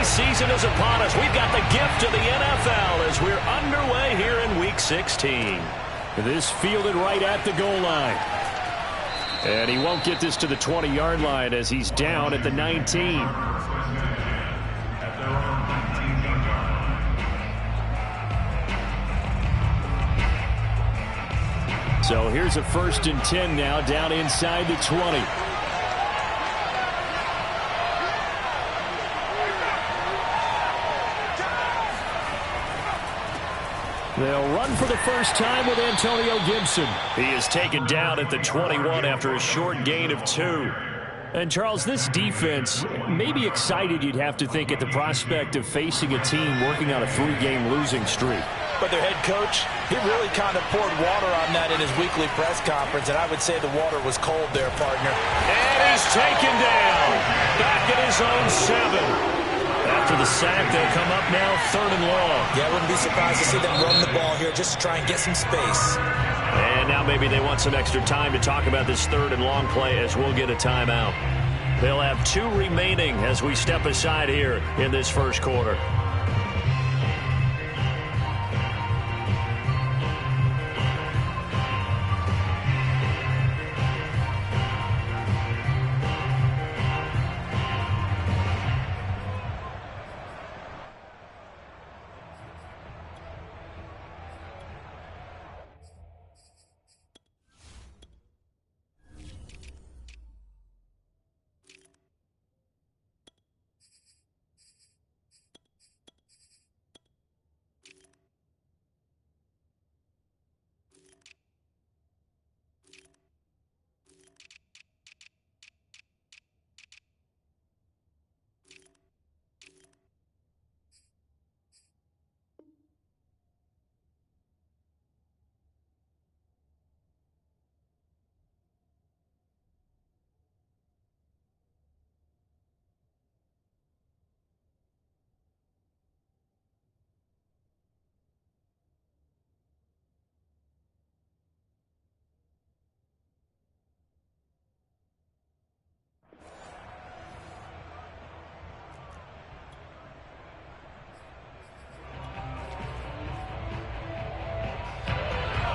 holiday season is upon us. We've got the gift of the NFL as we're underway here in Week 16. This fielded right at the goal line. And he won't get this to the 20-yard line as he's down at the 19. So here's a 1st and 10 now down inside the 20. They'll run for the first time with Antonio Gibson. He is taken down at the 21 after a short gain of 2. And, Charles, this defense may be excited, you'd have to think, at the prospect of facing a team working on a 3-game losing streak. But their head coach, he really kind of poured water on that in his weekly press conference, and I would say the water was cold there, partner. And he's taken down. Back at his own 7. After the sack, they'll come up now 3rd and long. Yeah, I wouldn't be surprised to see them run the ball here just to try and get some space. And now maybe they want some extra time to talk about this 3rd and long play as we'll get a timeout. They'll have 2 remaining as we step aside here in this first quarter.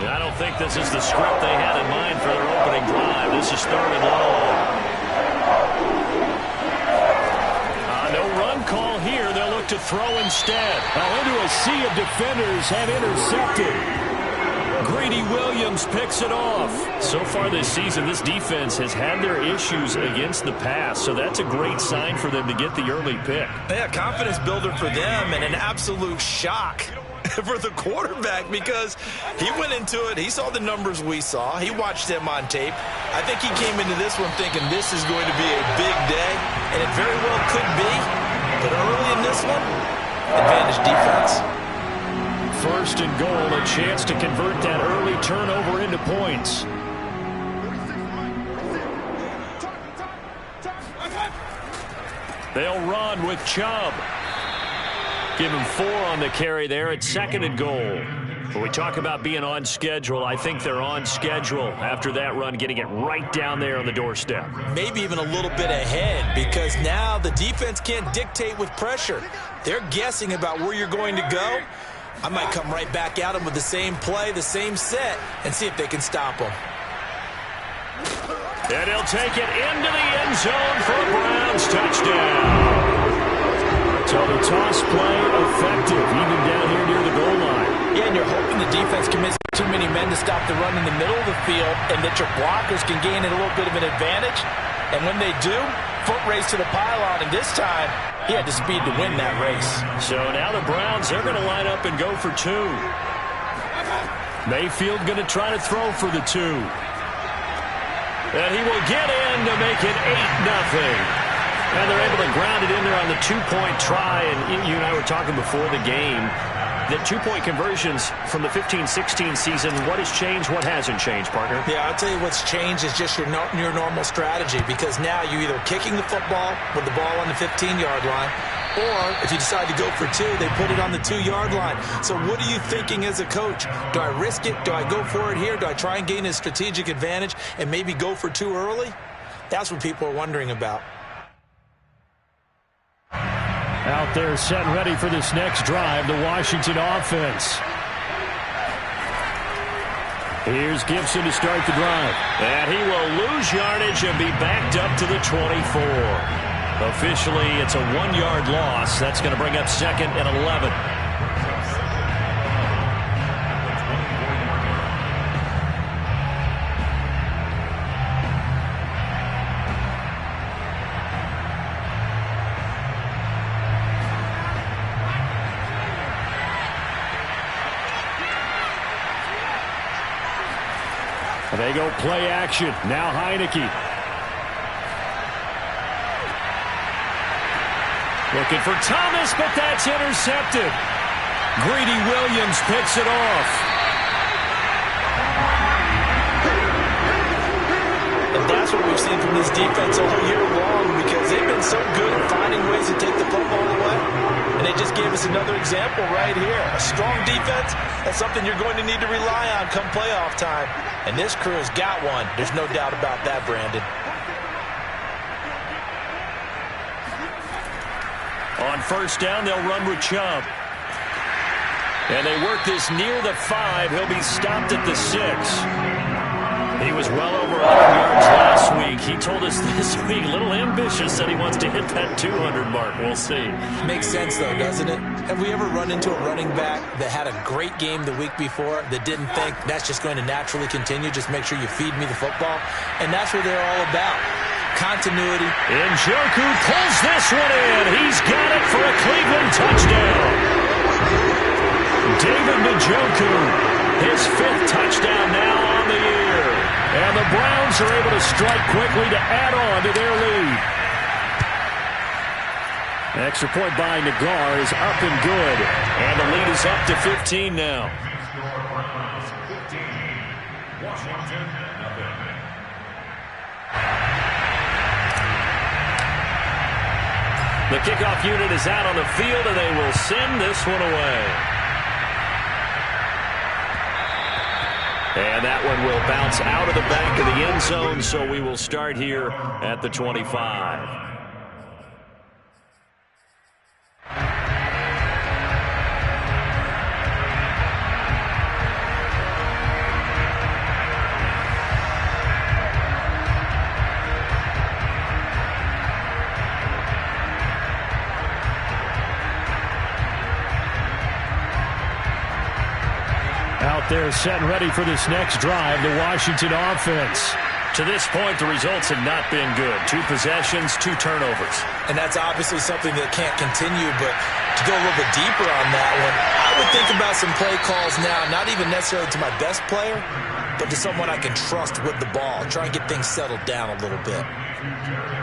I don't think this is the script they had in mind for their opening drive. This is 3rd and long. No run call here. They'll look to throw instead. Into a sea of defenders and intercepted. Greedy Williams picks it off. So far this season, this defense has had their issues against the pass, so that's a great sign for them to get the early pick. Yeah, confidence builder for them and an absolute shock for the quarterback because he went into it. He saw the numbers we saw. He watched them on tape. I think he came into this one thinking this is going to be a big day, and it very well could be. But early in this one, advantage defense. 1st and goal, a chance to convert that early turnover into points. They'll run with Chubb. Give him 4 on the carry there at 2nd and goal. When we talk about being on schedule, I think they're on schedule after that run, getting it right down there on the doorstep. Maybe even a little bit ahead because now the defense can't dictate with pressure. They're guessing about where you're going to go. I might come right back at them with the same play, the same set, and see if they can stop them. And he'll take it into the end zone for a Browns touchdown. So the toss play effective, even down here near the goal line. Yeah, and you're hoping the defense commits too many men to stop the run in the middle of the field and that your blockers can gain a little bit of an advantage. And when they do, foot race to the pylon, and this time he had the speed to win that race. So now the Browns, they're going to line up and go for 2. Mayfield going to try to throw for the 2. And he will get in to make it 8-0. And they're able to ground it in there on the 2-point try. And you and I were talking before the game that 2-point conversions from the 15-16 season, what has changed, what hasn't changed, partner? Yeah, I'll tell you what's changed is just your normal strategy, because now you're either kicking the football with the ball on the 15-yard line, or if you decide to go for 2, they put it on the 2-yard line. So what are you thinking as a coach? Do I risk it? Do I go for it here? Do I try and gain a strategic advantage and maybe go for 2 early? That's what people are wondering about. Out there set and ready for this next drive, the Washington offense. Here's Gibson to start the drive. And he will lose yardage and be backed up to the 24. Officially, it's a 1-yard loss. That's going to bring up 2nd and 11. They go play action. Now Heineke. Looking for Thomas, but that's intercepted. Greedy Williams picks it off. And that's what we've seen from this defense all year long, because they've been so good at finding ways to take the football away. And they just gave us another example right here. A strong defense, that's something you're going to need to rely on come playoff time. And this crew has got one. There's no doubt about that, Brandon. On first down, they'll run with Chubb. And they work this near the 5. He'll be stopped at the 6. He was well over 100 yards last week. He told us this week, a little ambitious, that he wants to hit that 200 mark. We'll see. Makes sense, though, doesn't it? Have we ever run into a running back that had a great game the week before that didn't think that's just going to naturally continue? Just make sure you feed me the football. And that's what they're all about. Continuity. Njoku pulls this one in. He's got it for a Cleveland touchdown. David Njoku, his 5th touchdown now on the year. And the Browns are able to strike quickly to add on to their lead. An extra point by Nagar is up and good. And the lead is up to 15 now. The kickoff unit is out on the field, and they will send this one away. And that one will bounce out of the back of the end zone, so we will start here at the 25. They're set and ready for this next drive, the Washington offense. To this point, the results have not been good. 2 possessions, 2 turnovers. And that's obviously something that can't continue, but to go a little bit deeper on that one, I would think about some play calls now, not even necessarily to my best player, but to someone I can trust with the ball. Try and get things settled down a little bit.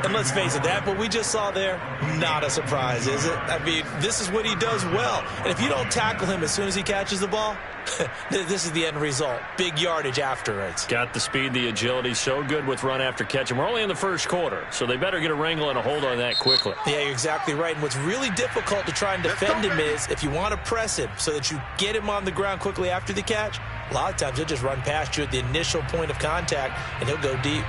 And let's face it, that what we just saw there, not a surprise, is it? I mean, this is what he does well. And if you don't tackle him as soon as he catches the ball, this is the end result. Big yardage afterwards. Got the speed, the agility, so good with run after catch. And we're only in the first quarter, so they better get a wrangle and a hold on that quickly. Yeah, you're exactly right. And what's really difficult to try and defend him is if you want to press him so that you get him on the ground quickly after the catch, a lot of times he'll just run past you at the initial point of contact, and he'll go deep.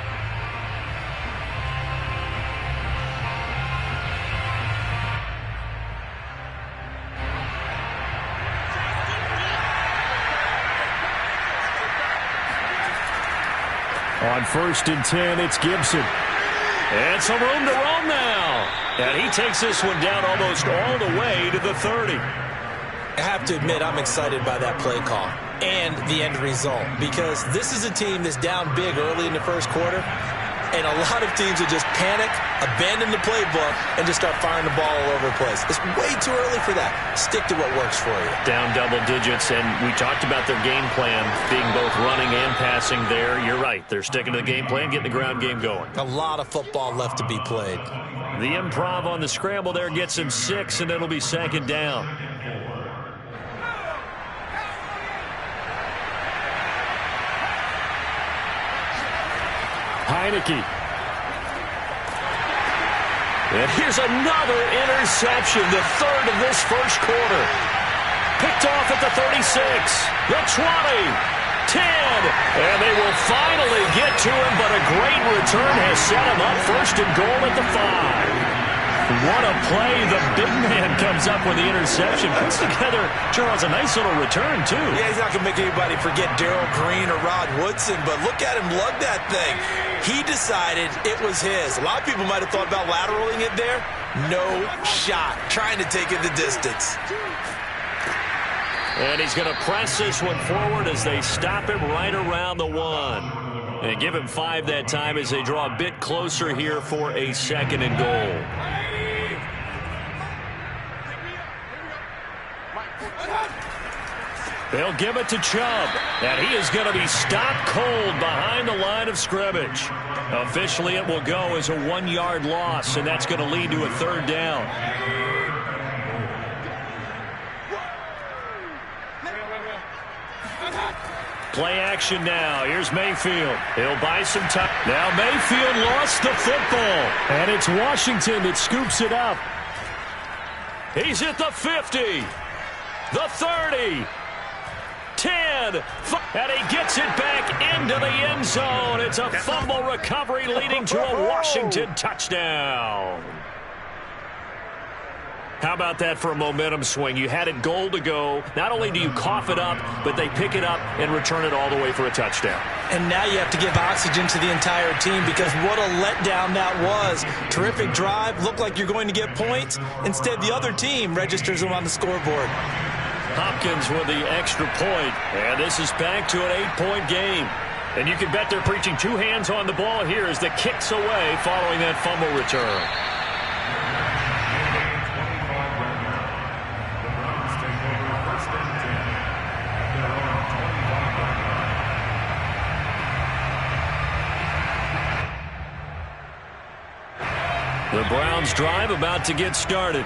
On first and 10, it's Gibson. And some room to roam now. And he takes this one down almost all the way to the 30. I have to admit, I'm excited by that play call and the end result, because this is a team that's down big early in the first quarter, and a lot of teams will just panic, abandon the playbook, and just start firing the ball all over the place. It's way too early for that. Stick to what works for you. Down double digits, and we talked about their game plan being both running and passing there. You're right. They're sticking to the game plan, getting the ground game going. A lot of football left to be played. The improv on the scramble there gets him 6, and it'll be 2nd down. Heineke. And here's another interception, the 3rd of this first quarter. Picked off at the 36, the 20, 10, and they will finally get to him, but a great return has set him up 1st and goal at the 5. What a play. The big man comes up with the interception. Puts together, Charles, a nice little return, too. Yeah, he's not going to make anybody forget Darryl Green or Rod Woodson, but look at him lug that thing. He decided it was his. A lot of people might have thought about lateraling it there. No shot. Trying to take it the distance. And he's going to press this one forward as they stop him right around the 1. And give him 5 that time as they draw a bit closer here for a 2nd and goal. They'll give it to Chubb, and he is going to be stopped cold behind the line of scrimmage. Officially, it will go as a 1-yard loss, and that's going to lead to a 3rd down. Play action now. Here's Mayfield. He'll buy some time. Now Mayfield lost the football, and it's Washington that scoops it up. He's at the 50, the 30, 10, and he gets it back into the end zone. It's a fumble recovery leading to a Washington touchdown. How about that for a momentum swing? You had it goal to go. Not only do you cough it up, but they pick it up and return it all the way for a touchdown. And now you have to give oxygen to the entire team because what a letdown that was. Terrific drive. Looked like you're going to get points. Instead, the other team registers them on the scoreboard. Hopkins with the extra point. And this is back to an 8-point game. And you can bet they're preaching 2 hands on the ball here as the kick's away following that fumble return. The Browns drive about to get started.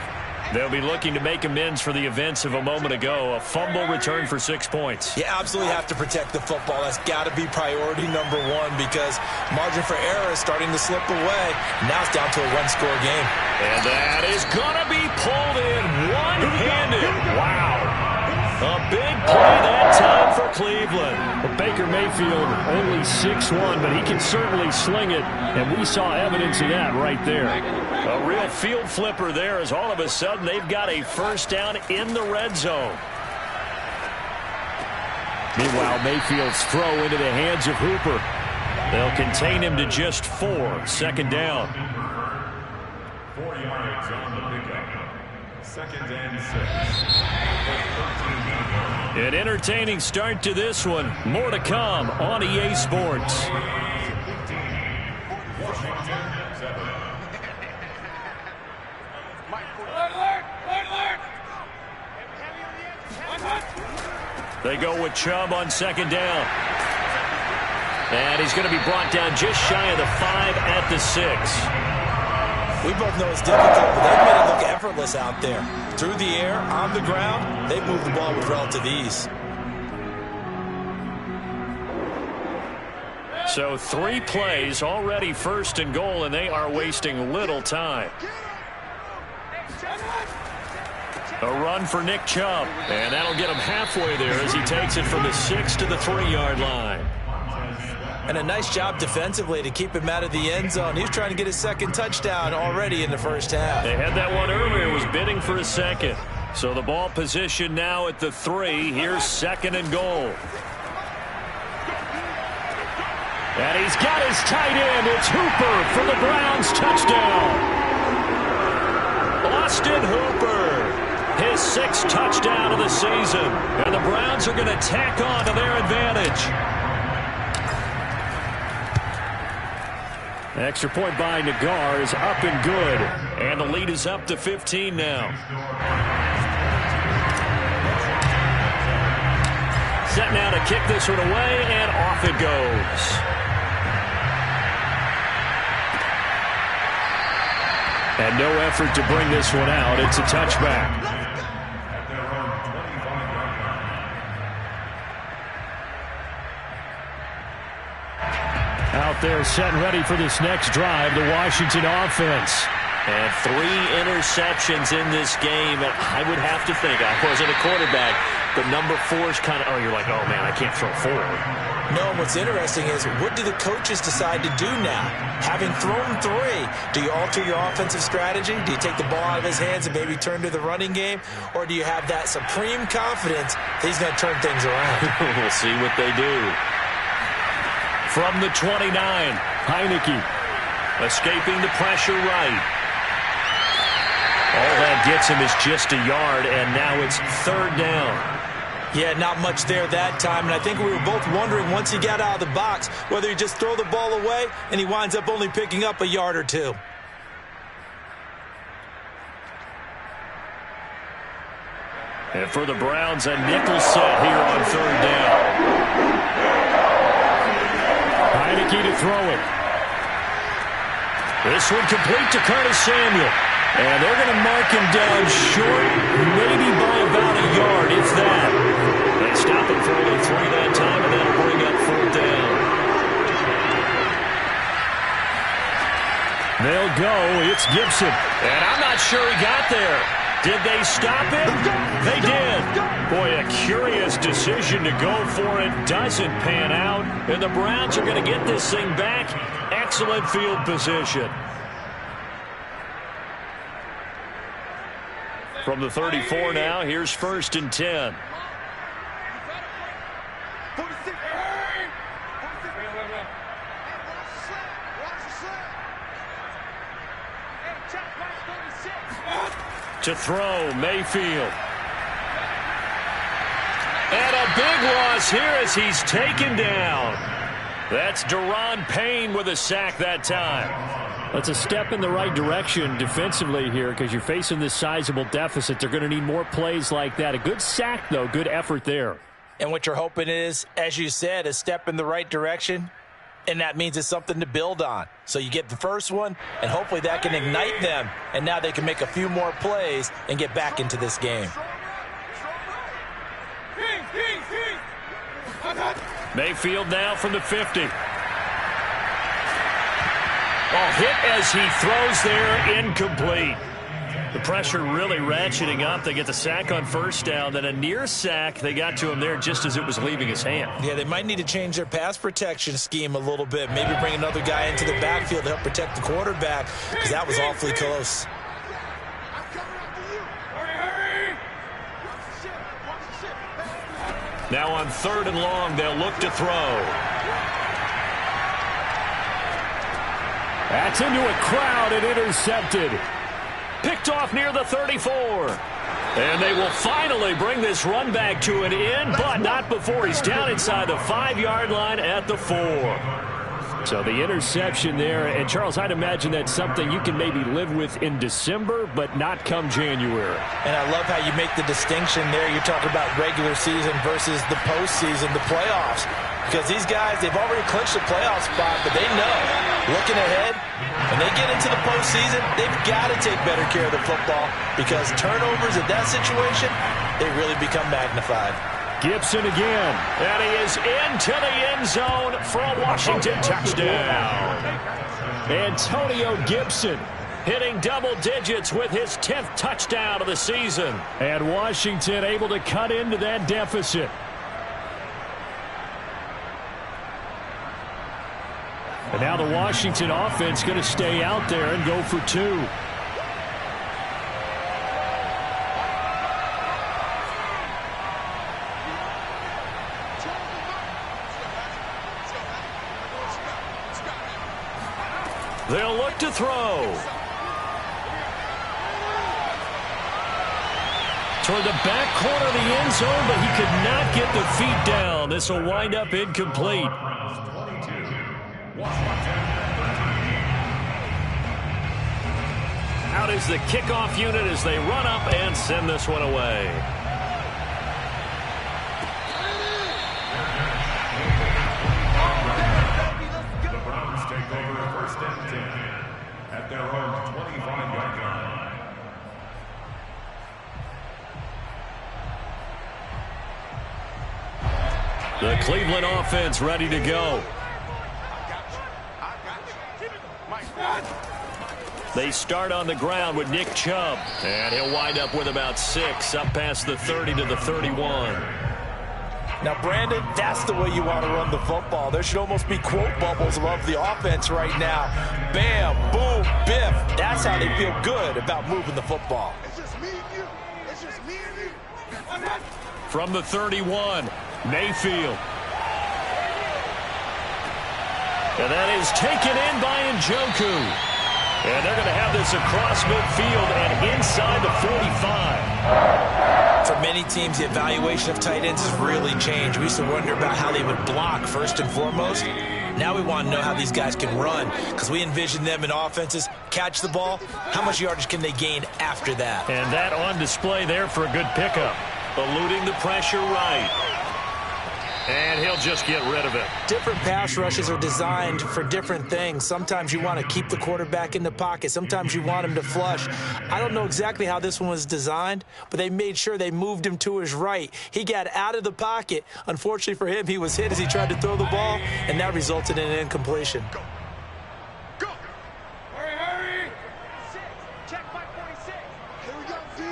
They'll be looking to make amends for the events of a moment ago. A fumble return for 6 points. You absolutely have to protect the football. That's got to be priority number 1 because margin for error is starting to slip away. Now it's down to a 1-score game. And that is going to be pulled in one-handed. Wow. A big play that time for Cleveland. Well, Baker Mayfield only 6'1", but he can certainly sling it, and we saw evidence of that right there. A real field flipper there as all of a sudden they've got a 1st down in the red zone. Meanwhile, Mayfield's throw into the hands of Hooper. They'll contain him to just 4. 2nd down. 4 yards on the pickup. 2nd and 6. An entertaining start to this one. More to come on EA Sports. They go with Chubb on 2nd down. And he's going to be brought down just shy of the 5 at the 6. We both know it's difficult, but they've made it look effortless out there. Through the air, on the ground, they've moved the ball with relative ease. So 3 plays, already 1st and goal, and they are wasting little time. A run for Nick Chubb, and that'll get him halfway there as he takes it from the 6 to the 3-yard line. And a nice job defensively to keep him out of the end zone. He was trying to get his 2nd touchdown already in the 1st half. They had that one earlier, was bidding for a 2nd. So the ball position now at the 3. Here's 2nd and goal. And he's got his tight end. It's Hooper for the Browns touchdown. Austin Hooper, his 6th touchdown of the season. And the Browns are going to tack on to their advantage. Extra point by Nagar is up and good. And the lead is up to 15 now. Set now to kick this one away, and off it goes. And no effort to bring this one out. It's a touchback. Out there set and ready for this next drive, the Washington offense. And 3 interceptions in this game. And I would have to think, I wasn't a quarterback, but number 4 is kind of, oh, you're like, oh, man, I can't throw 4. No, what's interesting is what do the coaches decide to do now? Having thrown 3, do you alter your offensive strategy? Do you take the ball out of his hands and maybe turn to the running game? Or do you have that supreme confidence that he's going to turn things around? We'll see what they do. From the 29, Heineke escaping the pressure right. All that gets him is just a yard, and now it's 3rd down. Yeah, not much there that time, and I think we were both wondering once he got out of the box whether he just throw the ball away and he winds up only picking up a yard or 2. And for the Browns, a nickel set here on 3rd down. Heineke to throw it. This one complete to Curtis Samuel. And they're going to mark him down short, maybe by about a yard, if that. They stop him for only 3 that time, and that'll bring up 4th down. They'll go. It's Gibson. And I'm not sure he got there. Did they stop him? They did. Boy, a curious decision to go for it. Doesn't pan out. And the Browns are going to get this thing back. Excellent field position. From the 34 now, here's 1st and 10. To throw, Mayfield. And a big loss here as he's taken down. That's Daron Payne with a sack that time. That's a step in the right direction defensively here because you're facing this sizable deficit. They're going to need more plays like that. A good sack, though. Good effort there. And what you're hoping is, as you said, a step in the right direction, and that means it's something to build on. So you get the first one, and hopefully that can ignite them, and now they can make a few more plays and get back into this game. Mayfield now from the 50. Oh, hit as he throws there, incomplete. The pressure really ratcheting up. They get the sack on 1st down, then a near sack. They got to him there just as it was leaving his hand. Yeah, they might need to change their pass protection scheme a little bit. Maybe bring another guy into the backfield to help protect the quarterback because that was awfully close. Now on 3rd and long, they'll look to throw. That's into a crowd and intercepted. Picked off near the 34. And they will finally bring this run back to an end, but not before he's down inside the 5-yard line at the 4. So the interception there, and Charles, I'd imagine that's something you can maybe live with in December, but not come January. And I love how you make the distinction there. You're talking about regular season versus the postseason, the playoffs. Because these guys, they've already clinched the playoff spot, but they know, looking ahead, when they get into the postseason, they've got to take better care of the football because turnovers in that situation, they really become magnified. Gibson again. And he is into the end zone for a Washington touchdown. Antonio Gibson hitting double digits with his 10th touchdown of the season. And Washington able to cut into that deficit. And now the Washington offense going to stay out there and go for 2. They'll look to throw. Toward the back corner of the end zone, but he could not get the feet down. This will wind up incomplete. Out is the kickoff unit as they run up and send this one away. The Browns take over 1st and 10 at their own 25-yard line. The Cleveland offense ready to go. They start on the ground with Nick Chubb. And he'll wind up with about 6, up past the 30 to the 31. Now, Brandon, that's the way you want to run the football. There should almost be quote bubbles above the offense right now. Bam, boom, biff. That's how they feel good about moving the football. It's just me and you. It's just me and you. From the 31, Mayfield. And that is taken in by Njoku. And they're going to have this across midfield and inside the 45. For many teams, the evaluation of tight ends has really changed. We used to wonder about how they would block first and foremost. Now we want to know how these guys can run, because we envision them in offenses catch the ball. How much yardage can they gain after that? And that on display there for a good pickup. Eluding the pressure right. And he'll just get rid of it. Different pass rushes are designed for different things. Sometimes you want to keep the quarterback in the pocket. Sometimes you want him to flush. I don't know exactly how this one was designed, but they made sure they moved him to his right. He got out of the pocket. Unfortunately for him, he was hit as he tried to throw the ball, and that resulted in an incompletion. Go. Hurry. Check 546. Here we go, D.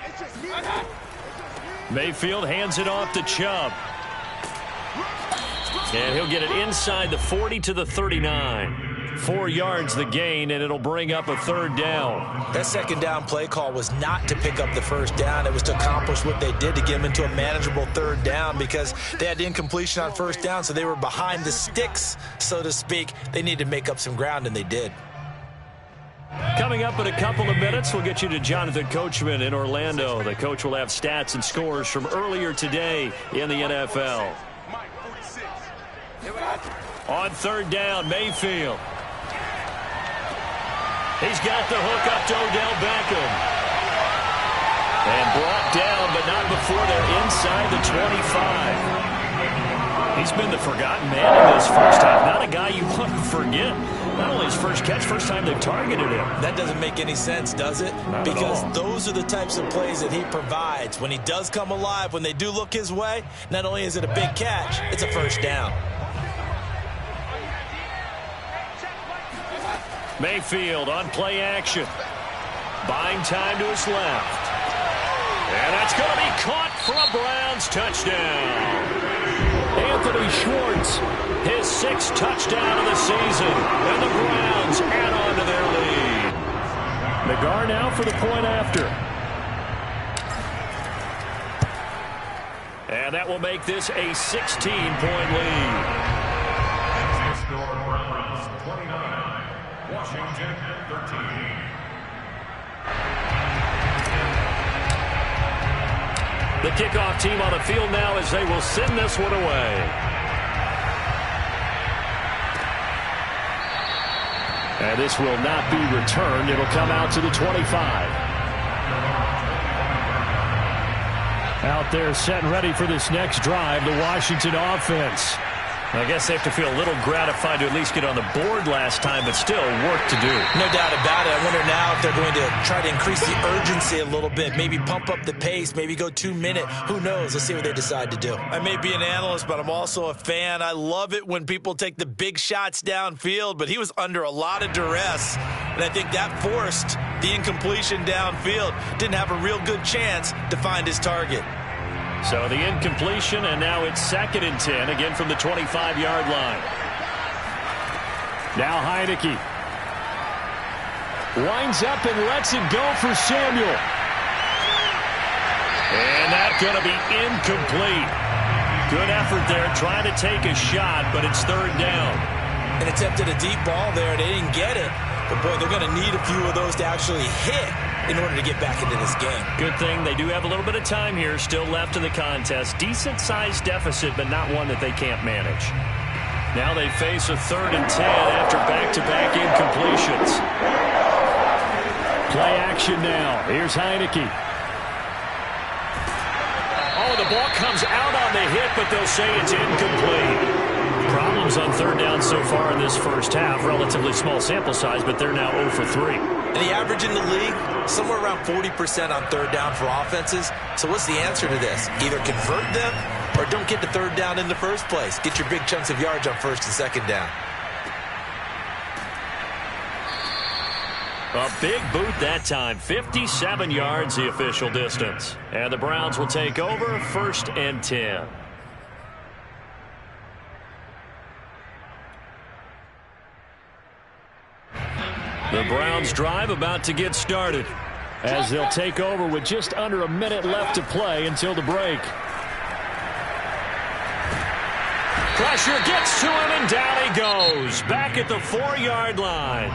It's just me. Mayfield hands it off to Chubb. And he'll get it inside the 40 to the 39. 4 yards the gain, and it'll bring up a third down. That second down play call was not to pick up the first down. It was to accomplish what they did, to get them into a manageable third down, because they had incompletion on first down, so they were behind the sticks, so to speak. They needed to make up some ground, and they did. Coming up in a couple of minutes, we'll get you to Jonathan Coachman in Orlando. The coach will have stats and scores from earlier today in the NFL. On third down, Mayfield. He's got the hook up to Odell Beckham. And brought down, but not before they're inside the 25. He's been the forgotten man in this first half. Not a guy you want to forget. Not only his first catch, first time they've targeted him. That doesn't make any sense, does it? Not because at all. Those are the types of plays that he provides. When he does come alive, when they do look his way, not only is it a big catch, it's a first down. Mayfield on play action. Buying time to his left. And that's going to be caught for a Browns touchdown. Anthony Schwartz, his 6th touchdown of the season. And the Browns add on to their lead. Nagar now for the point after. And that will make this a 16-point lead. Score Browns 29, Washington 13. The kickoff team on the field now as they will send this one away. And this will not be returned. It'll come out to the 25. Out there set and ready for this next drive, the Washington offense. I guess they have to feel a little gratified to at least get on the board last time, but still work to do. No doubt about it. I wonder now if they're going to try to increase the urgency a little bit, maybe pump up the pace, maybe go 2-minute. Who knows? Let's see what they decide to do. I may be an analyst, but I'm also a fan. I love it when people take the big shots downfield, but he was under a lot of duress, and I think that forced the incompletion downfield. Didn't have a real good chance to find his target. So the incompletion, and now it's 2nd and 10, again from the 25-yard line. Now Heineke winds up and lets it go for Samuel. And that's going to be incomplete. Good effort there, trying to take a shot, but it's 3rd down. And attempted a deep ball there. They didn't get it. But, boy, they're going to need a few of those to actually hit in order to get back into this game. Good thing they do have a little bit of time here still left in the contest. Decent-sized deficit, but not one that they can't manage. Now they face a 3rd and 10 after back-to-back incompletions. Play action now. Here's Heineke. Oh, the ball comes out on the hit, but they'll say it's incomplete. Problems on 3rd down so far in this first half. Relatively small sample size, but they're now 0 for 3. And the average in the league, somewhere around 40% on 3rd down for offenses. So what's the answer to this? Either convert them or don't get to 3rd down in the first place. Get your big chunks of yards on 1st and 2nd down. A big boot that time. 57 yards the official distance. And the Browns will take over 1st and 10. The Browns drive about to get started as they'll take over with just under a minute left to play until the break. Pressure gets to him, and down he goes. Back at the 4-yard line.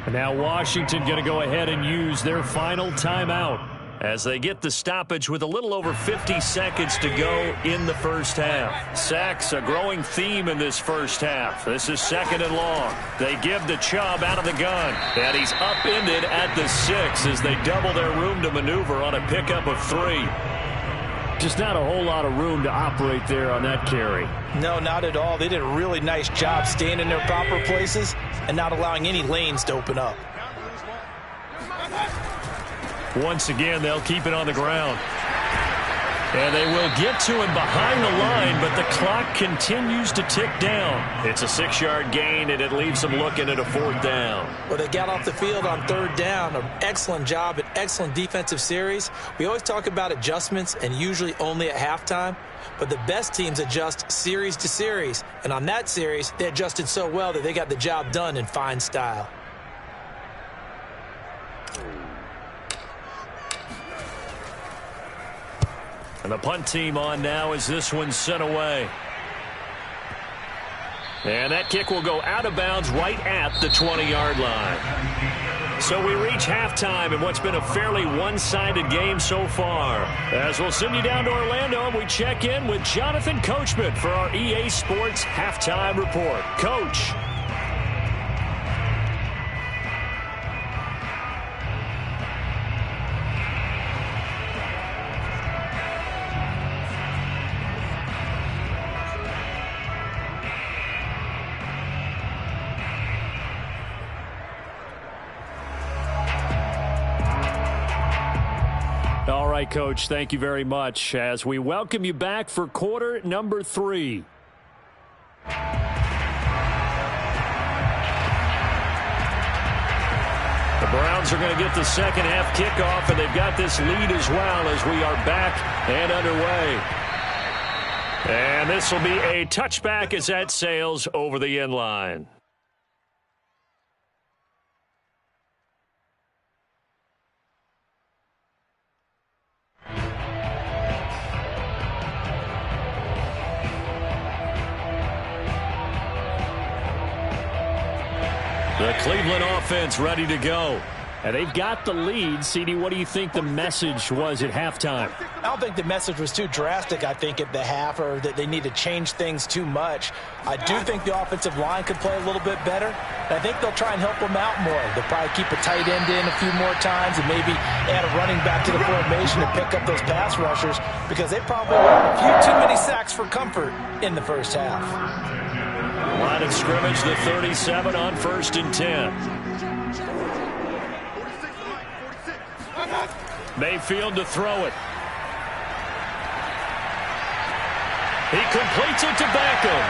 And now Washington going to go ahead and use their final timeout as they get the stoppage with a little over 50 seconds to go in the first half. Sacks, a growing theme in this first half. This is 2nd and long. They give to Chubb out of the gun, and he's upended at the 6 as they double their room to maneuver on a pickup of 3. Just not a whole lot of room to operate there on that carry. No, not at all. They did a really nice job staying in their proper places and not allowing any lanes to open up. Once again, they'll keep it on the ground. And they will get to him behind the line, but the clock continues to tick down. It's a 6-yard gain, and it leaves them looking at a 4th down. Well, they got off the field on 3rd down. An excellent job, an excellent defensive series. We always talk about adjustments, and usually only at halftime. But the best teams adjust series to series. And on that series, they adjusted so well that they got the job done in fine style. And the punt team on now as this one's sent away. And that kick will go out of bounds right at the 20-yard line. So we reach halftime in what's been a fairly one-sided game so far. As we'll send you down to Orlando, and we check in with Jonathan Coachman for our EA Sports Halftime Report. Coach. All right, Coach, thank you very much as we welcome you back for quarter number 3. The Browns are going to get the second half kickoff, and they've got this lead as well as we are back and underway. And this will be a touchback as that sails over the end line. The Cleveland offense ready to go. And they've got the lead. CD, what do you think the message was at halftime? I don't think the message was too drastic, I think, at the half, or that they need to change things too much. I do think the offensive line could play a little bit better. And I think they'll try and help them out more. They'll probably keep a tight end in a few more times and maybe add a running back to the formation to pick up those pass rushers, because they probably had a few too many sacks for comfort in the first half. Line of scrimmage, the 37 on 1st and 10. Mayfield to throw it. He completes it to Beckham.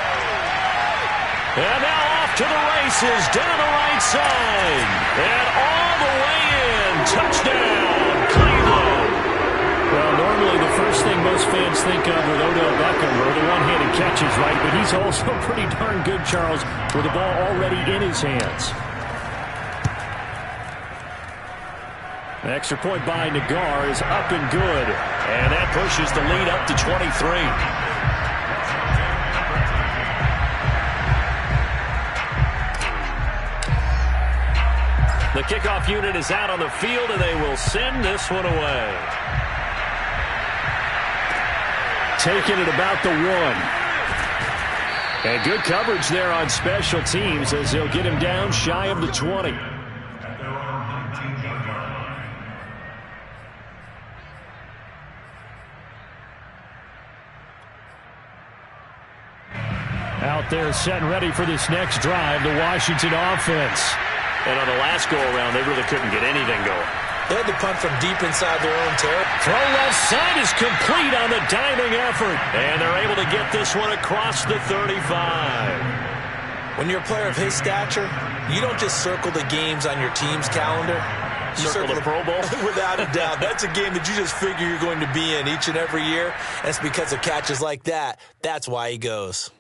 And now off to the races down the right side. And all the way in. Touchdown, Cleveland. Well, normally the first thing most fans think of with Odell Beckham are the one-handed catches, right? But he's also pretty darn good, Charles, with the ball already in his hands. An extra point by Nagar is up and good. And that pushes the lead up to 23. The kickoff unit is out on the field, and they will send this one away. Taking it about the 1. And good coverage there on special teams as they'll get him down shy of the 20. Out there set and ready for this next drive, the Washington offense. And on the last go-around, they really couldn't get anything going. They had to punt from deep inside their own territory. Throw left side is complete on the diving effort. And they're able to get this one across the 35. When you're a player of his stature, you don't just circle the games on your team's calendar. You circle the Pro Bowl? Without a doubt. That's a game that you just figure you're going to be in each and every year. And it's because of catches like that. That's why he goes.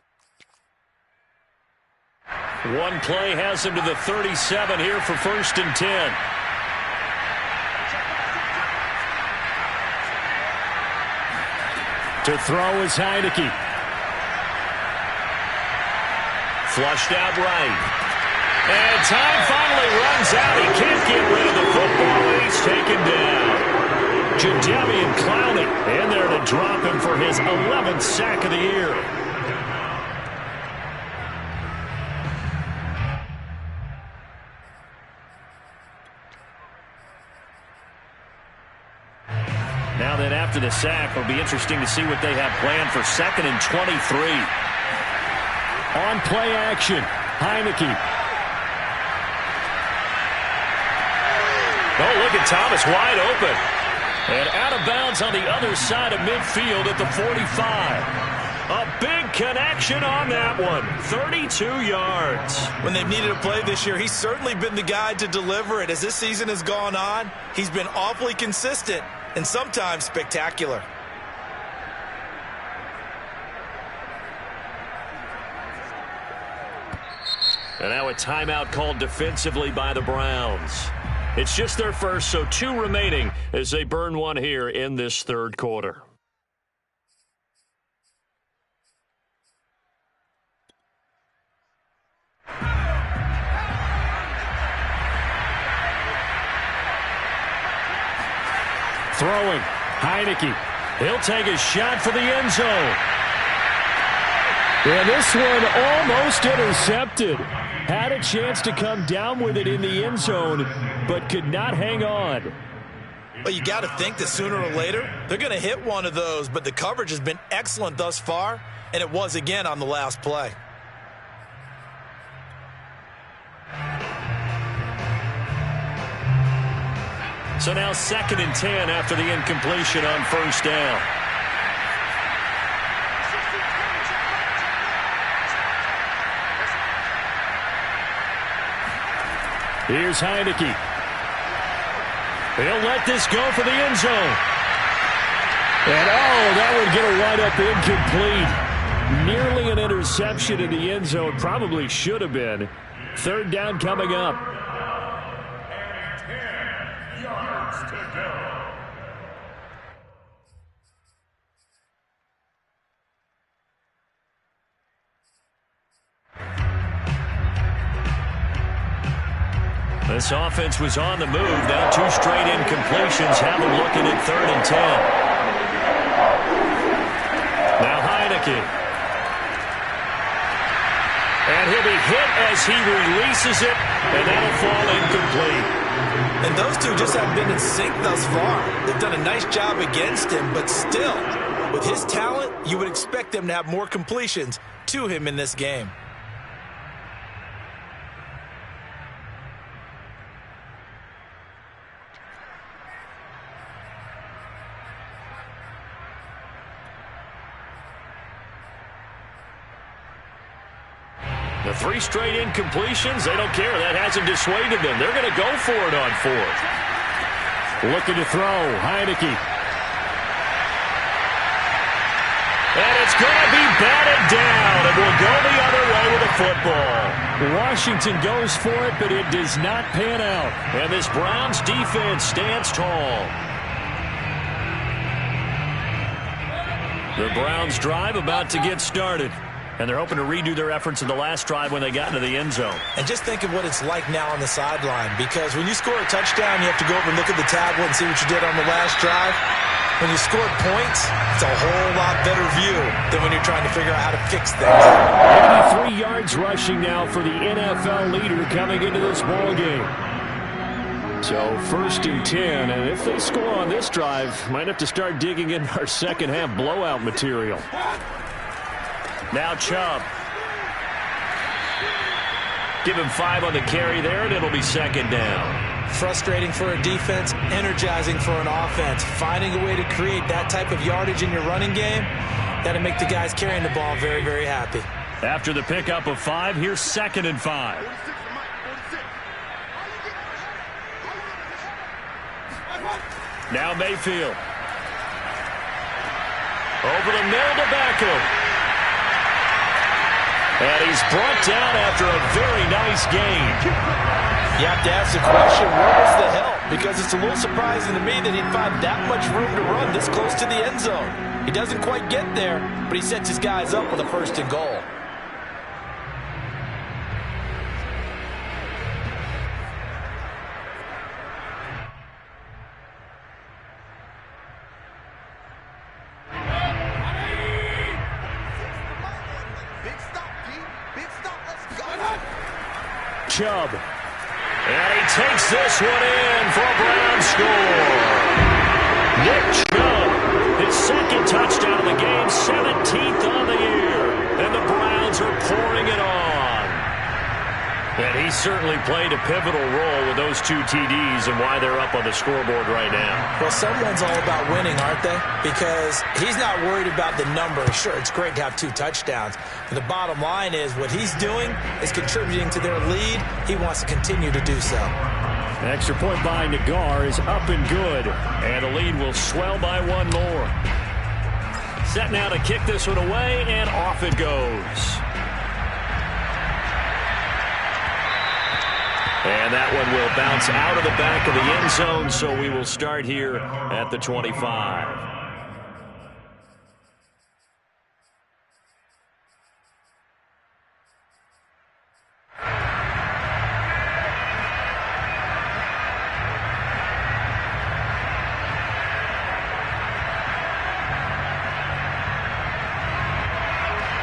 One play has him to the 37 here for 1st and 10. To throw is Heineke. Flushed out right. And time finally runs out. He can't get rid of the football, and he's taken down. Jadeveon Clowney in there to drop him for his 11th sack of the year. Now then, after the sack, it'll be interesting to see what they have planned for 2nd and 23. On play action, Heineke. Oh, look at Thomas wide open. And out of bounds on the other side of midfield at the 45. A big connection on that one. 32 yards. When they've needed a play this year, he's certainly been the guy to deliver it. As this season has gone on, he's been awfully consistent and sometimes spectacular. And now a timeout called defensively by the Browns. It's just their first, so 2 remaining as they burn one here in this 3rd quarter. Throwing, Heineke. He'll take a shot for the end zone. And this one almost intercepted. Had a chance to come down with it in the end zone, but could not hang on. Well, you got to think that sooner or later, they're going to hit one of those, but the coverage has been excellent thus far, and it was again on the last play. So now 2nd and 10 after the incompletion on 1st down. Here's Heineke. He'll let this go for the end zone. And that would get a wide-up incomplete. Nearly an interception in the end zone. Probably should have been. 3rd down coming up. And 10 yards to go. This offense was on the move. Now 2 straight incompletions have them looking at 3rd and 10. Now Heineke. And he'll be hit as he releases it, and that'll fall incomplete. And those two just haven't been in sync thus far. They've done a nice job against him, but still, with his talent, you would expect them to have more completions to him in this game. The 3 straight incompletions, they don't care. That hasn't dissuaded them. They're going to go for it on 4th. Looking to throw, Heineke. And it's going to be batted down, and will go the other way with the football. Washington goes for it, but it does not pan out. And this Browns defense stands tall. The Browns drive about to get started. And they're hoping to redo their efforts in the last drive when they got into the end zone. And just think of what it's like now on the sideline, because when you score a touchdown, you have to go over and look at the tablet and see what you did on the last drive. When you scored points, it's a whole lot better view than when you're trying to figure out how to fix things. 83 yards rushing now for the NFL leader coming into this ball game. So 1st and 10, and if they score on this drive, might have to start digging in our second half blowout material. Now Chubb. Give him 5 on the carry there, and it'll be 2nd down. Frustrating for a defense, energizing for an offense. Finding a way to create that type of yardage in your running game, that'll make the guys carrying the ball very, very happy. After the pickup of 5, here's 2nd and 5. Now Mayfield. Over the middle to Beckham. And he's brought down after a very nice gain. You have to ask the question, where was the help? Because it's a little surprising to me that he'd find that much room to run this close to the end zone. He doesn't quite get there, but he sets his guys up with a 1st and goal. Chubb. And he takes this one in for a Brown score. Nick Chubb, his 2nd touchdown of the game, 17th on the year. And the Browns are pouring it on. And he certainly played a pivotal role with those 2 TDs and why they're up on the scoreboard right now. Well, someone's all about winning, aren't they? Because he's not worried about the number. Sure, it's great to have 2 touchdowns. But the bottom line is what he's doing is contributing to their lead. He wants to continue to do so. An extra point by Nagar is up and good. And the lead will swell by 1 more. Set now to kick this one away, and off it goes. And that one will bounce out of the back of the end zone, so we will start here at the 25.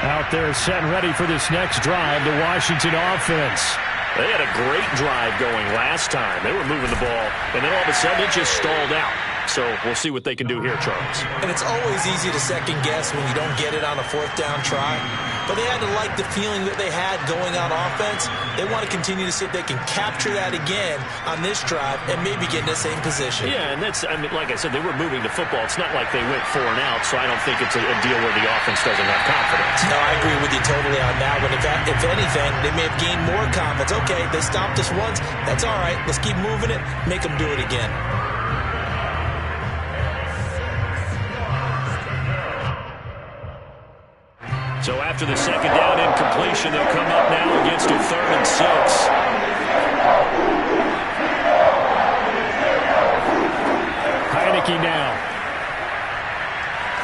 Out there set and ready for this next drive, the Washington offense. They had a great drive going last time. They were moving the ball, and then all of a sudden it just stalled out. So we'll see what they can do here, Charles. And it's always easy to second guess when you don't get it on a 4th down try. But they had to like the feeling that they had going on offense. They want to continue to see if they can capture that again on this drive and maybe get in the same position. Yeah, and that's, I mean, like I said, they were moving the football. It's not like they went 4 and out, so I don't think it's a deal where the offense doesn't have confidence. No, I agree with you totally on that one. If anything, they may have gained more confidence. Okay, they stopped us once. That's all right. Let's keep moving it. Make them do it again. So after the 2nd down incompletion, they'll come up now against a 3rd and 6. Heineke now.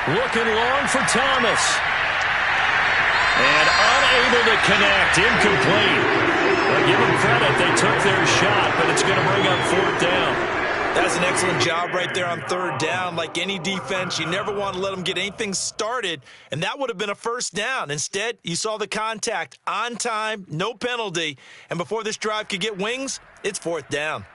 Looking long for Thomas. And unable to connect. Incomplete. Well, give them credit. They took their shot, but it's going to bring up 4th down. That's an excellent job right there on 3rd down. Like any defense, you never want to let them get anything started, and that would have been a 1st down. Instead, you saw the contact on time, no penalty, and before this drive could get wings, it's 4th down.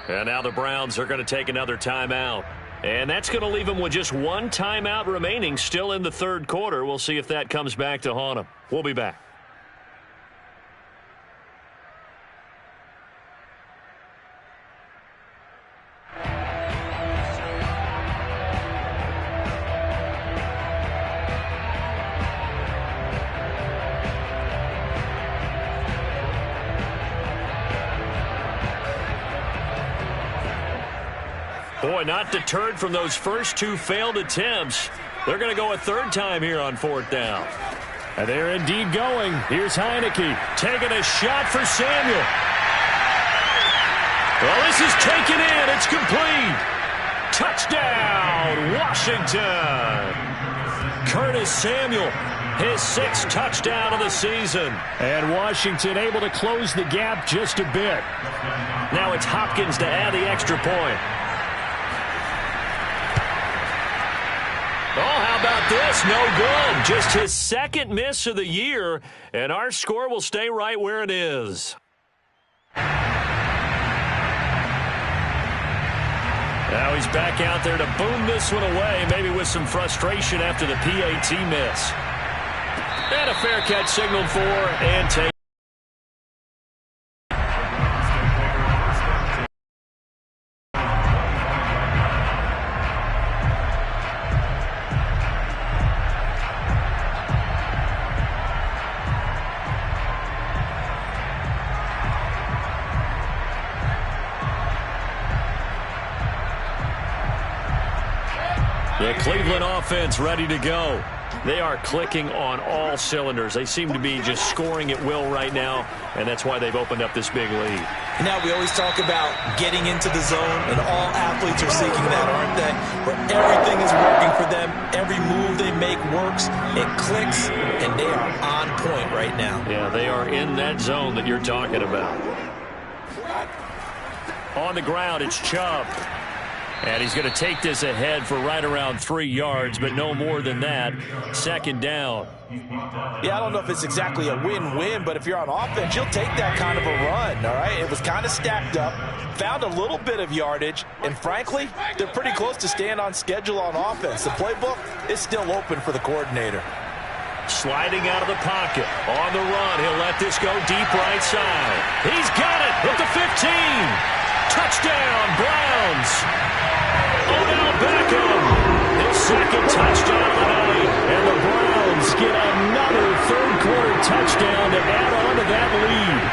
And now the Browns are going to take another timeout. And that's going to leave them with just 1 timeout remaining still in the 3rd quarter. We'll see if that comes back to haunt them. We'll be back. Boy, not deterred from those first 2 failed attempts. They're going to go a 3rd time here on 4th down. And they're indeed going. Here's Heineke taking a shot for Samuel. Well, this is taken in. It's complete. Touchdown, Washington. Curtis Samuel, his 6th touchdown of the season. And Washington able to close the gap just a bit. Now it's Hopkins to add the extra point. Oh, how about this? No good. Just his 2nd miss of the year, and our score will stay right where it is. Now he's back out there to boom this one away, maybe with some frustration after the PAT miss. And a fair catch signaled for and take. The Cleveland offense ready to go. They are clicking on all cylinders. They seem to be just scoring at will right now, and that's why they've opened up this big lead. Now we always talk about getting into the zone, and all athletes are seeking that, aren't they? Where everything is working for them. Every move they make works. It clicks, and they are on point right now. Yeah, they are in that zone that you're talking about. On the ground, it's Chubb. And he's going to take this ahead for right around 3 yards, but no more than that. Second down. Yeah, I don't know if it's exactly a win-win, but if you're on offense, you'll take that kind of a run, all right? It was kind of stacked up, found a little bit of yardage, and frankly, they're pretty close to staying on schedule on offense. The playbook is still open for the coordinator. Sliding out of the pocket. On the run, he'll let this go deep right side. He's got it at the 15. Touchdown, Browns. Odell Beckham, his second touchdown of the night, and the Browns get another third-quarter touchdown to add on to that lead.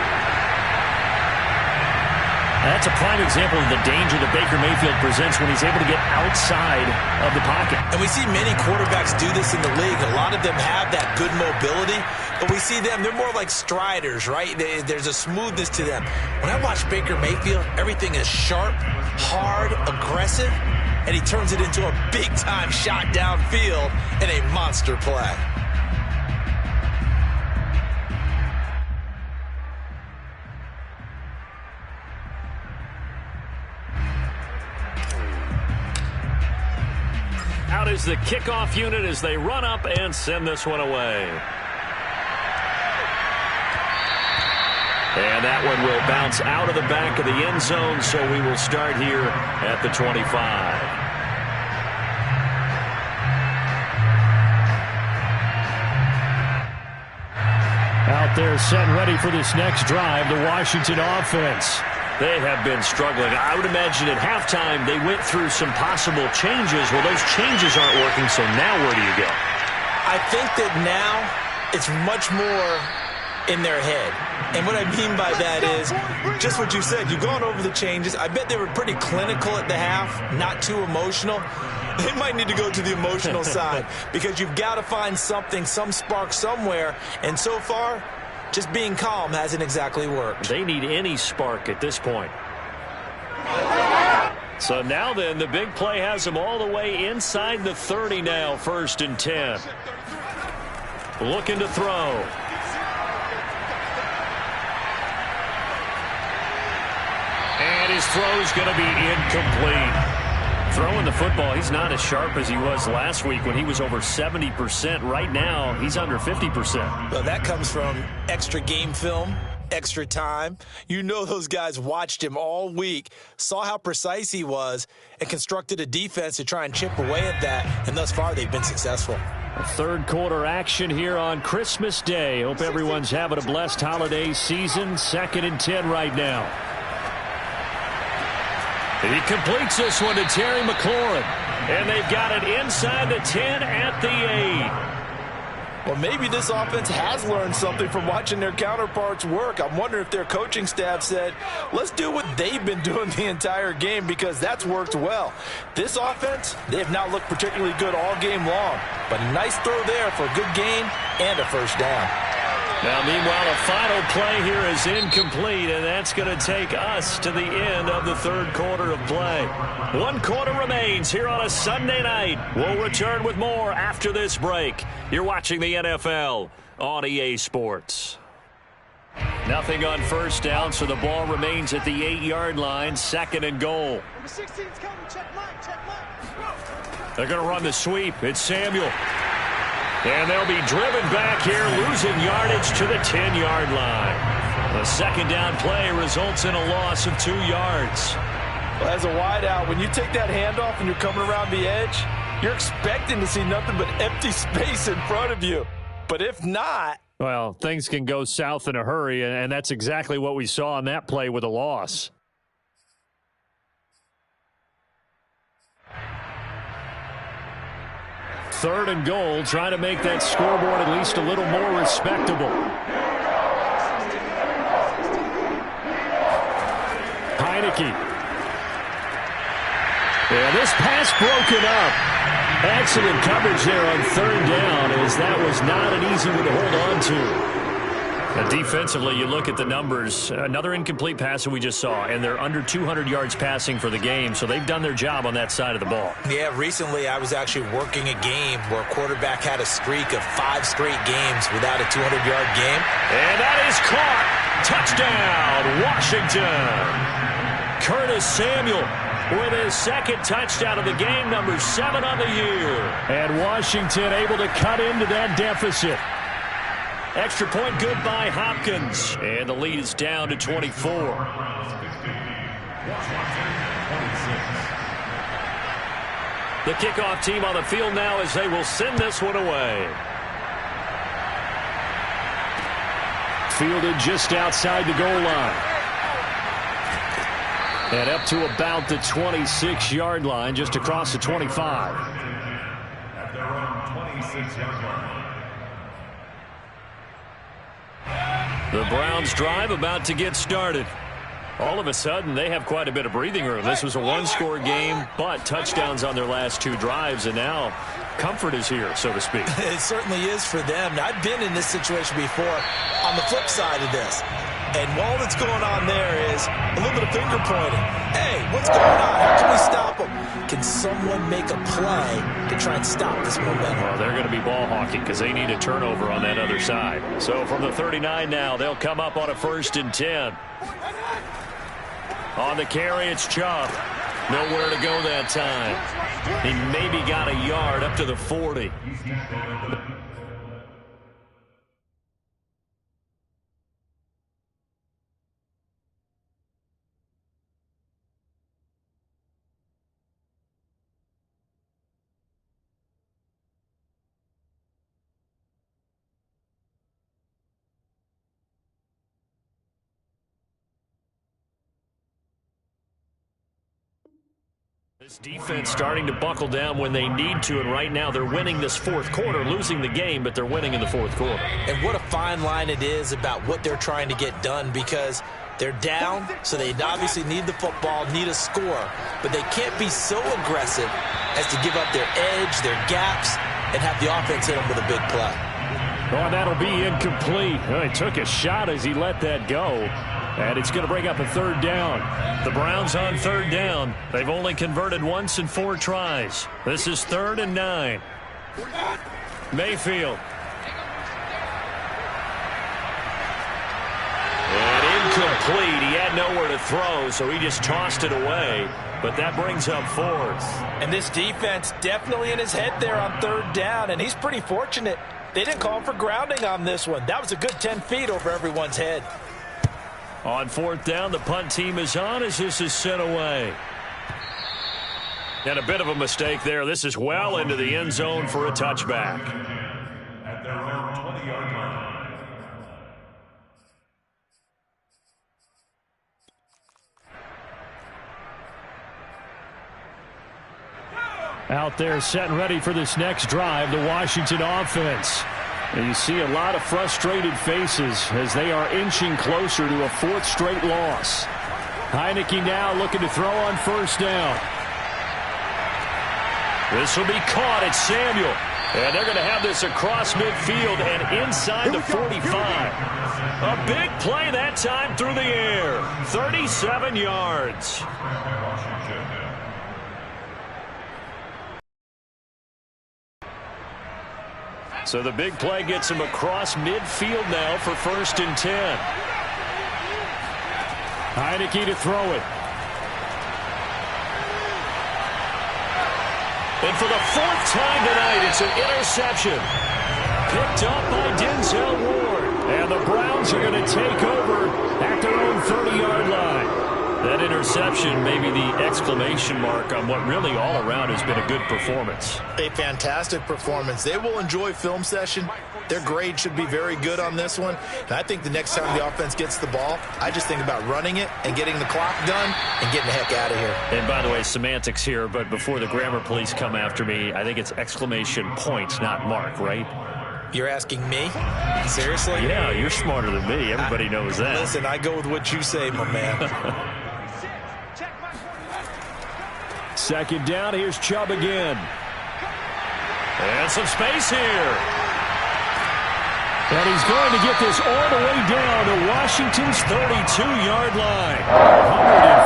That's a prime example of the danger that Baker Mayfield presents when he's able to get outside of the pocket. And we see many quarterbacks do this in the league. A lot of them have that good mobility, but we see them, they're more like striders, right? There's a smoothness to them. When I watch Baker Mayfield, everything is sharp, hard, aggressive, and he turns it into a big-time shot downfield and a monster play. Out is the kickoff unit as they run up and send this one away. And that one will bounce out of the back of the end zone, so we will start here at the 25. Out there set and ready for this next drive, the Washington offense. They have been struggling. I would imagine at halftime they went through some possible changes. Well, those changes aren't working, so now where do you go? I think that now it's much more in their head. And what I mean by that is just what you said. You've gone over the changes. I bet they were pretty clinical at the half, not too emotional. They might need to go to the emotional side because you've got to find something, some spark somewhere. And so far, just being calm hasn't exactly worked. They need any spark at this point. So now then, the big play has them all the way inside the 30 now, 1st and 10. Looking to throw. And his throw's going to be incomplete. Throwing the football, he's not as sharp as he was last week when he was over 70%. Right now, he's under 50%. Well, that comes from extra game film, extra time. You know those guys watched him all week, saw how precise he was, and constructed a defense to try and chip away at that. And thus far, they've been successful. Third quarter action here on Christmas Day. Hope everyone's having a blessed holiday season. 2nd and 10 right now. He completes this one to Terry McLaurin. And they've got it inside the 10 at the 8. Well, maybe this offense has learned something from watching their counterparts work. I'm wondering if their coaching staff said, let's do what they've been doing the entire game because that's worked well. This offense, they have not looked particularly good all game long. But a nice throw there for a good gain and a first down. Now, meanwhile, a final play here is incomplete, and that's going to take us to the end of the third quarter of play. 1 quarter remains here on a Sunday night. We'll return with more after this break. You're watching the NFL on EA Sports. Nothing on first down, so the ball remains at the 8-yard line, 2nd and goal. Number 16's coming. Check line. They're going to run the sweep. It's Samuel. And they'll be driven back here, losing yardage to the 10-yard line. The second down play results in a loss of 2 yards. Well, as a wideout, when you take that handoff and you're coming around the edge, you're expecting to see nothing but empty space in front of you. But if not... Well, things can go south in a hurry, and that's exactly what we saw on that play with a loss. Third and goal, trying to make that scoreboard at least a little more respectable. Heineke. And this pass broken up. Excellent coverage there on third down, as that was not an easy one to hold on to. Defensively, you look at the numbers. Another incomplete pass that we just saw, and they're under 200 yards passing for the game, so they've done their job on that side of the ball. Yeah, recently I was actually working a game where a quarterback had a streak of 5 straight games without a 200-yard game. And that is caught. Touchdown, Washington. Curtis Samuel with his second touchdown of the game, number 7 on the year. And Washington able to cut into that deficit. Extra point good by Hopkins. And the lead is down to 24. The kickoff team on the field now as they will send this one away. Fielded just outside the goal line. And up to about the 26-yard line, just across the 25. At their own 26-yard line. The Browns drive about to get started. All of a sudden, they have quite a bit of breathing room. This was a one-score game, but touchdowns on their last 2 drives, and now comfort is here, so to speak. It certainly is for them. Now, I've been in this situation before on the flip side of this. And all that's going on there is a little bit of finger pointing. Hey, what's going on? How can we stop them? Can someone make a play to try and stop this momentum? Well, they're going to be ball hawking because they need a turnover on that other side. So from the 39 now, they'll come up on a 1st and 10. On the carry, it's Chubb. Nowhere to go that time. He maybe got a yard up to the 40. This defense starting to buckle down when they need to, and right now they're winning this 4th quarter, losing the game, but they're winning in the 4th quarter. And what a fine line it is about what they're trying to get done, because they're down, so they obviously need the football, need a score, but they can't be so aggressive as to give up their edge, their gaps, and have the offense hit them with a big play. Oh, that'll be incomplete. Oh, he took a shot as he let that go. And it's going to bring up a 3rd down. The Browns on 3rd down. They've only converted once in 4 tries. This is 3rd and 9. Mayfield. And incomplete. He had nowhere to throw, so he just tossed it away. But that brings up 4th. And this defense definitely in his head there on 3rd down, and he's pretty fortunate. They didn't call for grounding on this one. That was a good 10 feet over everyone's head. On 4th down, the punt team is on as this is sent away. And a bit of a mistake there. This is well into the end zone for a touchback. At their own 20-yard line. Out there set and ready for this next drive, the Washington offense. And you see a lot of frustrated faces as they are inching closer to a 4th straight loss. Heineke now looking to throw on 1st down. This will be caught at Samuel. And they're going to have this across midfield and inside the 45. A big play that time through the air. 37 yards. So the big play gets him across midfield now for 1st and 10. Heineke to throw it. And for the 4th time tonight, it's an interception. Picked up by Denzel Ward. And the Browns are going to take over at their own 30-yard line. That interception may be the exclamation mark on what really all around has been a good performance. A fantastic performance. They will enjoy film session. Their grade should be very good on this one. And I think the next time the offense gets the ball, I just think about running it and getting the clock done and getting the heck out of here. And by the way, semantics here, but before the grammar police come after me, I think it's exclamation point, not mark, right? You're asking me? Seriously? Yeah, you're smarter than me. Everybody knows that. Listen, I go with what you say, my man. 2nd down, here's Chubb again. And some space here. And he's going to get this all the way down to Washington's 32-yard line.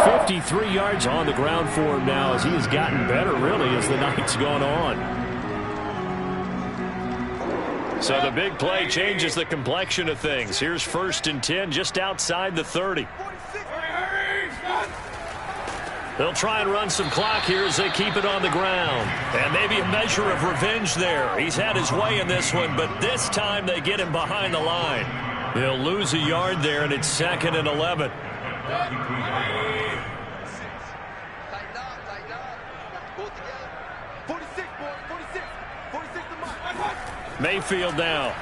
153 yards on the ground for him now as he has gotten better, really, as the night's gone on. So the big play changes the complexion of things. Here's 1st and 10 just outside the 30. They'll try and run some clock here as they keep it on the ground. And maybe a measure of revenge there. He's had his way in this one, but this time they get him behind the line. They'll lose a yard there, and it's 2nd and 11. Mayfield now.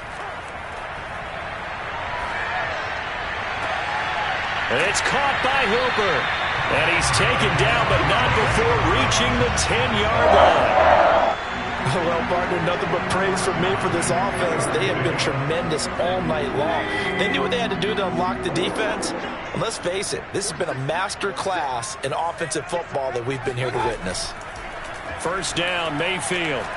It's caught by Hooper. And he's taken down, but not before reaching the 10-yard line. Well, partner, nothing but praise from me for this offense. They have been tremendous all night long. They knew what they had to do to unlock the defense. And let's face it, this has been a master class in offensive football that we've been here to witness. 1st down, Mayfield.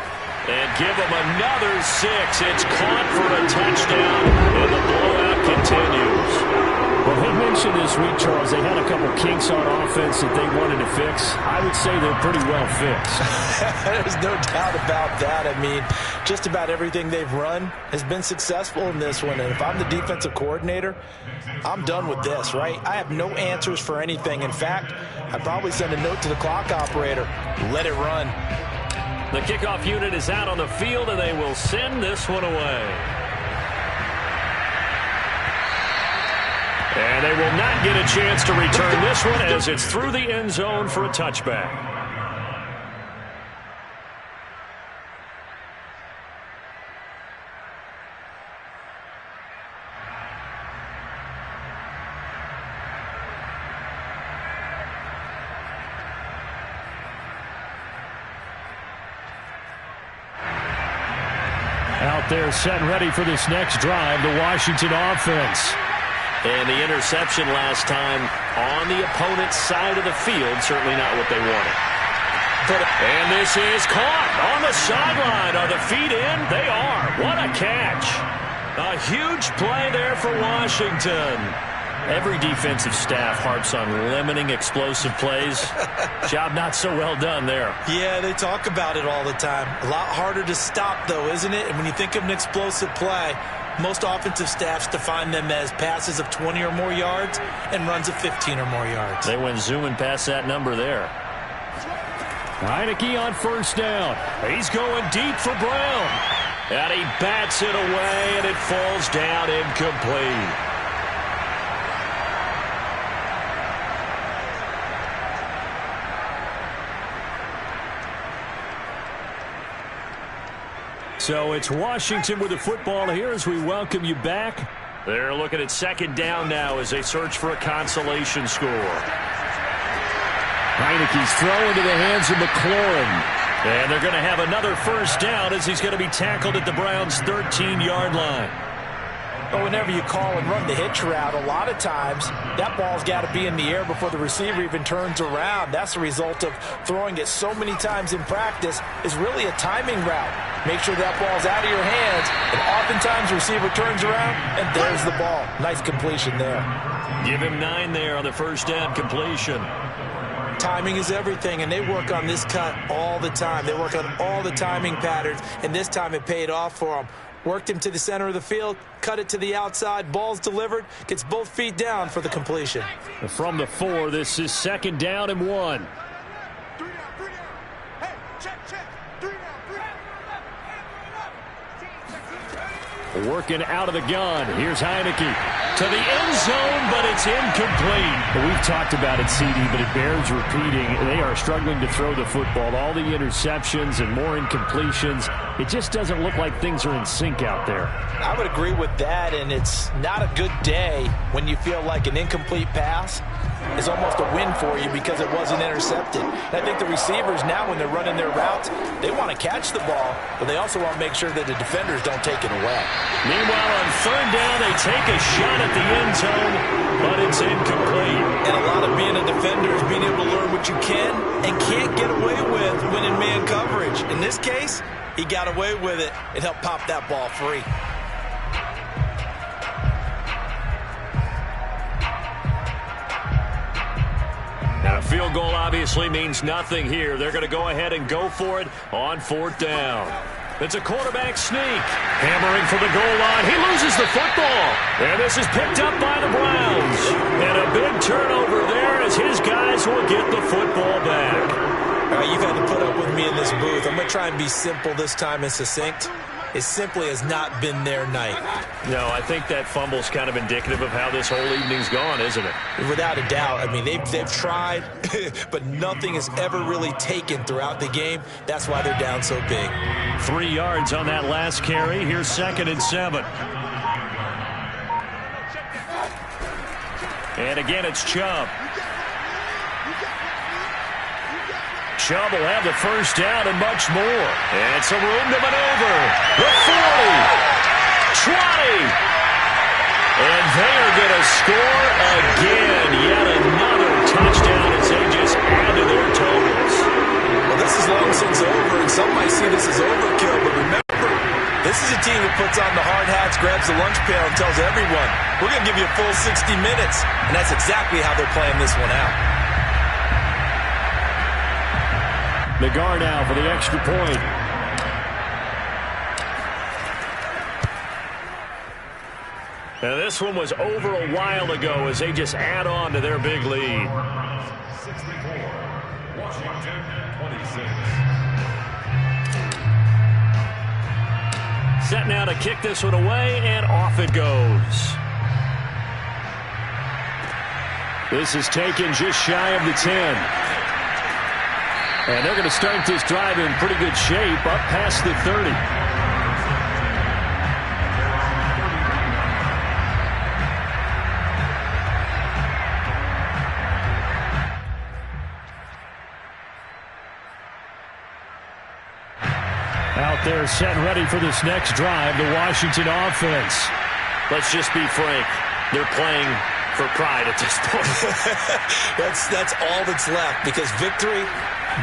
And give him another 6. It's caught for a touchdown, and the blowout continues. Well, they mentioned this week, Charles, they had a couple kinks on offense that they wanted to fix. I would say they're pretty well fixed. There's no doubt about that. I mean, just about everything they've run has been successful in this one. And if I'm the defensive coordinator, I'm done with this, right? I have no answers for anything. In fact, I'd probably send a note to the clock operator. Let it run. The kickoff unit is out on the field, and they will send this one away. And they will not get a chance to return this one as it's through the end zone for a touchback. Out there set and ready for this next drive, the Washington offense. And the interception last time on the opponent's side of the field, certainly not what they wanted. And this is caught on the sideline. Are the feet in? They are. What a catch. A huge play there for Washington. Every defensive staff harps on limiting explosive plays. Job not so well done there. Yeah, they talk about it all the time. A lot harder to stop, though, isn't it? And when you think of an explosive play, most offensive staffs define them as passes of 20 or more yards and runs of 15 or more yards. They went zooming past that number there. Heineke on 1st down. He's going deep for Brown. And he bats it away, and it falls down incomplete. So it's Washington with the football here as we welcome you back. They're looking at 2nd down now as they search for a consolation score. Heineke's throw into the hands of McLaurin. And they're going to have another 1st down as he's going to be tackled at the Browns' 13-yard line. But whenever you call and run the hitch route, a lot of times that ball's got to be in the air before the receiver even turns around. That's the result of throwing it so many times in practice is really a timing route. Make sure that ball's out of your hands, and oftentimes the receiver turns around, and there's the ball. Nice completion there. Give him 9 there on the 1st down completion. Timing is everything, and they work on this cut all the time. They work on all the timing patterns, and this time it paid off for them. Worked him to the center of the field, cut it to the outside, ball's delivered, gets both feet down for the completion. From the 4, this is 2nd down and 1. 3 down. Hey, check. 3 down. Working out of the gun. Here's Heineke to the end zone, but it's incomplete. We've talked about it, CD, but it bears repeating. They are struggling to throw the football. All the interceptions and more incompletions. It just doesn't look like things are in sync out there. I would agree with that, and it's not a good day when you feel like an incomplete pass is almost a win for you because it wasn't intercepted. And I think the receivers now, when they're running their routes, they want to catch the ball, but they also want to make sure that the defenders don't take it away. Meanwhile, on 3rd down, they take a shot at the end zone, but it's incomplete. And a lot of being a defender is being able to learn what you can and can't get away with when in man coverage. In this case, He got away with it and helped pop that ball free. Now, a field goal obviously means nothing here. They're going to go ahead and go for it on 4th down. It's a quarterback sneak. Hammering for the goal line. He loses the football. And this is picked up by the Browns. And a big turnover there as his guys will get the football back. You've had to put up with me in this booth. I'm going to try and be simple this time and succinct. It simply has not been their night. No, I think that fumble's kind of indicative of how this whole evening's gone, isn't it? Without a doubt. I mean, they've tried, but nothing is ever really taken throughout the game. That's why they're down so big. 3 yards on that last carry. Here's 2nd and 7. And again, it's Chubb. Chubb will have the first down and much more. And some room to maneuver. The 40. 20. And they are going to score again. Yet another touchdown as they just add to their totals. Well, this is long since over, and some might see this as overkill. But remember, this is a team that puts on the hard hats, grabs the lunch pail, and tells everyone, we're going to give you a full 60 minutes. And that's exactly how they're playing this one out. Nagar now for the extra point. Now this one was over a while ago as they just add on to their big lead. 64, Washington 26. Set now to kick this one away, and off it goes. This is taken just shy of the 10. And they're going to start this drive in pretty good shape, up past the 30. Out there set and ready for this next drive, the Washington offense. Let's just be frank, they're playing for pride at this point. That's all that's left, because victory,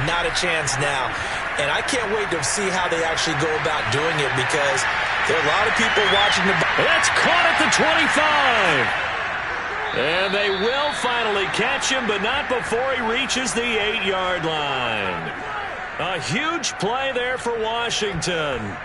not a chance now. And I can't wait to see how they actually go about doing it, because there are a lot of people watching the... That's caught at the 25. And they will finally catch him, but not before he reaches the 8-yard line. A huge play there for Washington.